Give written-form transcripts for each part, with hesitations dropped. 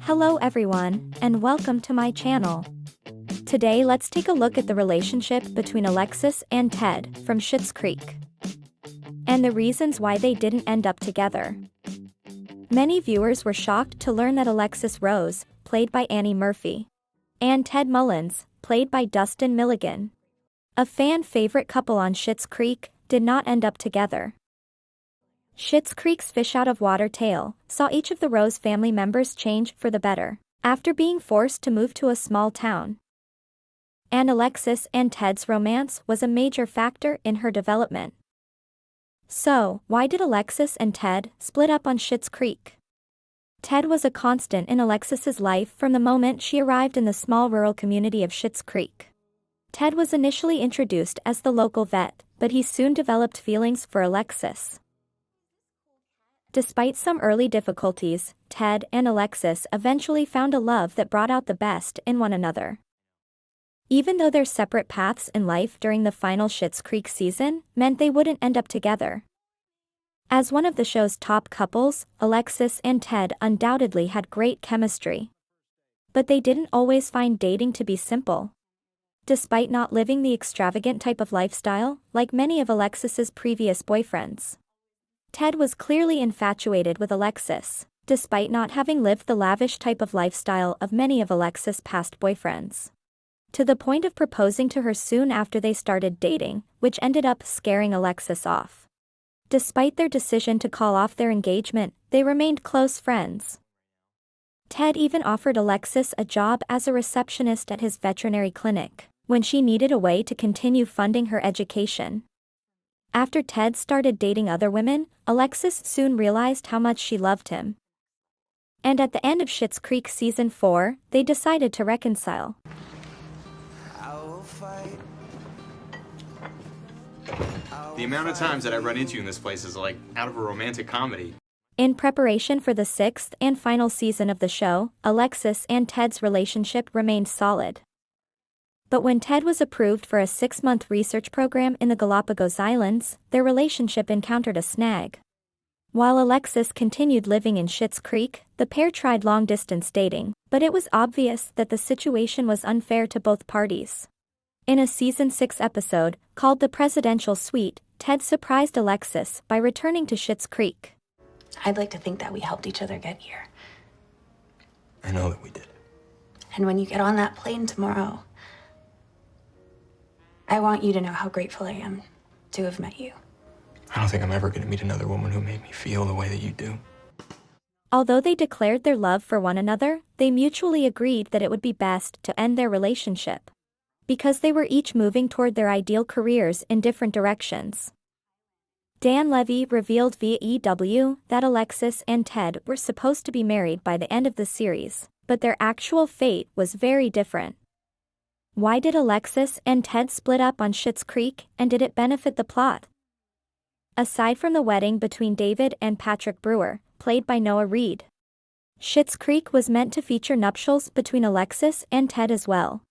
Hello everyone, and welcome to my channel. Today let's take a look at the relationship between Alexis and Ted from Schitt's Creek, and the reasons why they didn't end up together. Many viewers were shocked to learn that Alexis Rose, played by Annie Murphy, and Ted Mullins, played by Dustin Milligan, a fan favorite couple on Schitt's Creek, did not end up together. Schitt's Creek's fish-out-of-water tale saw each of the Rose family members change for the better after being forced to move to a small town. And Alexis and Ted's romance was a major factor in her development. So, why did Alexis and Ted split up on Schitt's Creek? Ted was a constant in Alexis's life from the moment she arrived in the small rural community of Schitt's Creek. Ted was initially introduced as the local vet, but he soon developed feelings for Alexis. Despite some early difficulties, Ted and Alexis eventually found a love that brought out the best in one another. Even though their separate paths in life during the final Schitt's Creek season meant they wouldn't end up together. As one of the show's top couples, Alexis and Ted undoubtedly had great chemistry. But they didn't always find dating to be simple. Despite not living the extravagant type of lifestyle, like many of Alexis's previous boyfriends, Ted was clearly infatuated with Alexis, despite not having lived the lavish type of lifestyle of many of Alexis' past boyfriends, to the point of proposing to her soon after they started dating, which ended up scaring Alexis off. Despite their decision to call off their engagement, they remained close friends. Ted even offered Alexis a job as a receptionist at his veterinary clinic, when she needed a way to continue funding her education. After Ted started dating other women, Alexis soon realized how much she loved him. And at the end of Schitt's Creek Season 4, they decided to reconcile. The amount of times that I run into you in this place is like out of a romantic comedy. In preparation for the 6th and final season of the show, Alexis and Ted's relationship remained solid. But when Ted was approved for a 6-month research program in the Galapagos Islands, their relationship encountered a snag. While Alexis continued living in Schitt's Creek, the pair tried long-distance dating, but it was obvious that the situation was unfair to both parties. In a Season 6 episode, called The Presidential Suite, Ted surprised Alexis by returning to Schitt's Creek. I'd like to think that we helped each other get here. I know that we did. And when you get on that plane tomorrow, I want you to know how grateful I am to have met you. I don't think I'm ever going to meet another woman who made me feel the way that you do. Although they declared their love for one another, they mutually agreed that it would be best to end their relationship, because they were each moving toward their ideal careers in different directions. Dan Levy revealed via EW that Alexis and Ted were supposed to be married by the end of the series, but their actual fate was very different. Why did Alexis and Ted split up on Schitt's Creek, and did it benefit the plot? Aside from the wedding between David and Patrick Brewer, played by Noah Reid, Schitt's Creek was meant to feature nuptials between Alexis and Ted as well.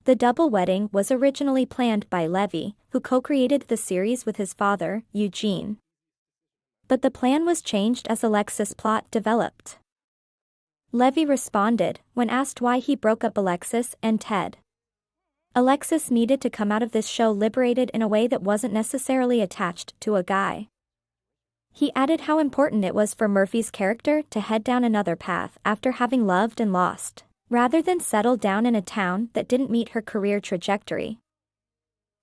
The double wedding was originally planned by Levy, who co-created the series with his father, Eugene. But the plan was changed as Alexis' plot developed. Levy responded when asked why he broke up Alexis and Ted. Alexis needed to come out of this show liberated in a way that wasn't necessarily attached to a guy. He added how important it was for Murphy's character to head down another path after having loved and lost, rather than settle down in a town that didn't meet her career trajectory.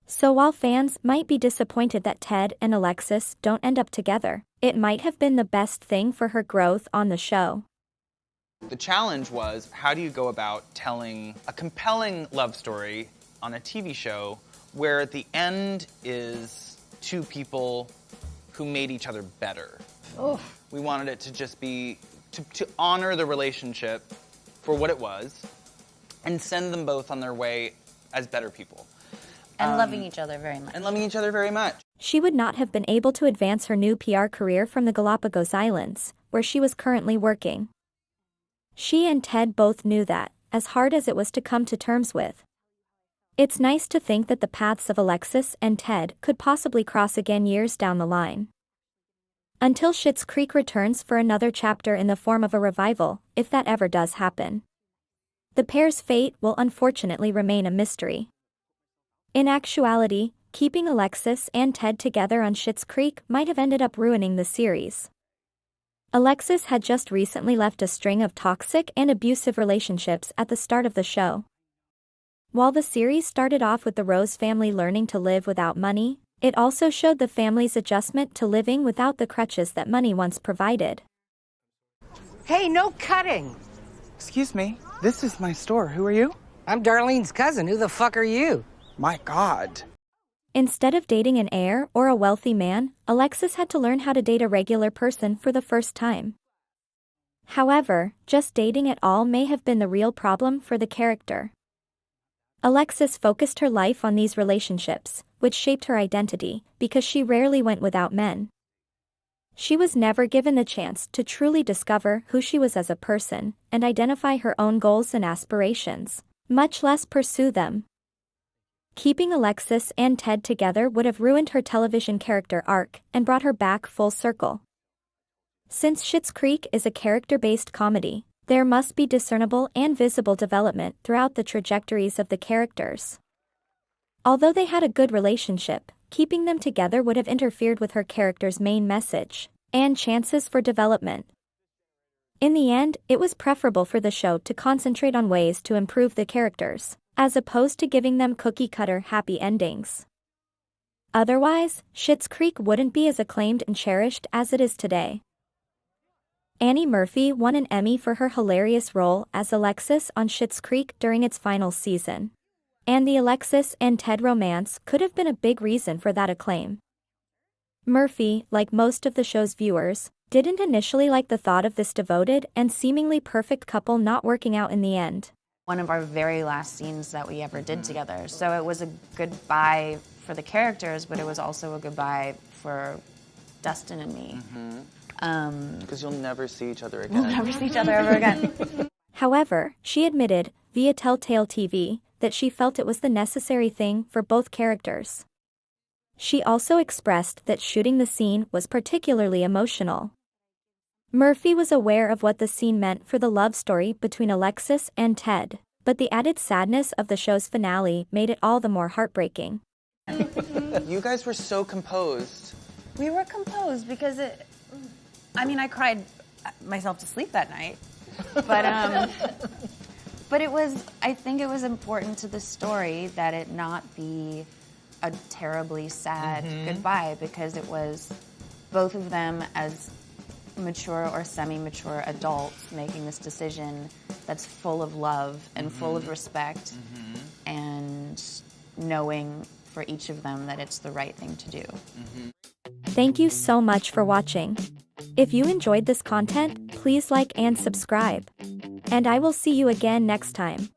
So while fans might be disappointed that Ted and Alexis don't end up together, it might have been the best thing for her growth on the show. The challenge was, how do you go about telling a compelling love story on a TV show where the end is two people who made each other better? Oh. We wanted it to just be, to honor the relationship for what it was and send them both on their way as better people. And loving each other very much. And loving each other very much. She would not have been able to advance her new PR career from the Galapagos Islands, where she was currently working. She and Ted both knew that, as hard as it was to come to terms with. It's nice to think that the paths of Alexis and Ted could possibly cross again years down the line. Until Schitt's Creek returns for another chapter in the form of a revival, if that ever does happen. The pair's fate will unfortunately remain a mystery. In actuality, keeping Alexis and Ted together on Schitt's Creek might have ended up ruining the series. Alexis had just recently left a string of toxic and abusive relationships at the start of the show. While the series started off with the Rose family learning to live without money, it also showed the family's adjustment to living without the crutches that money once provided. Hey, no cutting! Excuse me, this is my store. Who are you? I'm Darlene's cousin. Who the fuck are you? My God. Instead of dating an heir or a wealthy man, Alexis had to learn how to date a regular person for the first time. However, just dating at all may have been the real problem for the character. Alexis focused her life on these relationships, which shaped her identity, because she rarely went without men. She was never given the chance to truly discover who she was as a person and identify her own goals and aspirations, much less pursue them. Keeping Alexis and Ted together would have ruined her television character arc and brought her back full circle. Since Schitt's Creek is a character-based comedy, there must be discernible and visible development throughout the trajectories of the characters. Although they had a good relationship, keeping them together would have interfered with her character's main message and chances for development. In the end, it was preferable for the show to concentrate on ways to improve the characters, as opposed to giving them cookie-cutter happy endings. Otherwise, Schitt's Creek wouldn't be as acclaimed and cherished as it is today. Annie Murphy won an Emmy for her hilarious role as Alexis on Schitt's Creek during its final season. And the Alexis and Ted romance could have been a big reason for that acclaim. Murphy, like most of the show's viewers, didn't initially like the thought of this devoted and seemingly perfect couple not working out in the end. One of our very last scenes that we ever did together. So it was a goodbye for the characters, but it was also a goodbye for Dustin and me. Because you'll never see each other again. We'll never see each other ever again. However, she admitted, via Telltale TV, that she felt it was the necessary thing for both characters. She also expressed that shooting the scene was particularly emotional. Murphy was aware of what the scene meant for the love story between Alexis and Ted, but the added sadness of the show's finale made it all the more heartbreaking. You guys were so composed. We were composed because I cried myself to sleep that night. But I think it was important to the story that it not be a terribly sad goodbye, because it was both of them as mature or semi-mature adults making this decision that's full of love and full of respect and knowing for each of them that it's the right thing to do. Thank you so much for watching. If you enjoyed this content, please like and subscribe. And I will see you again next time.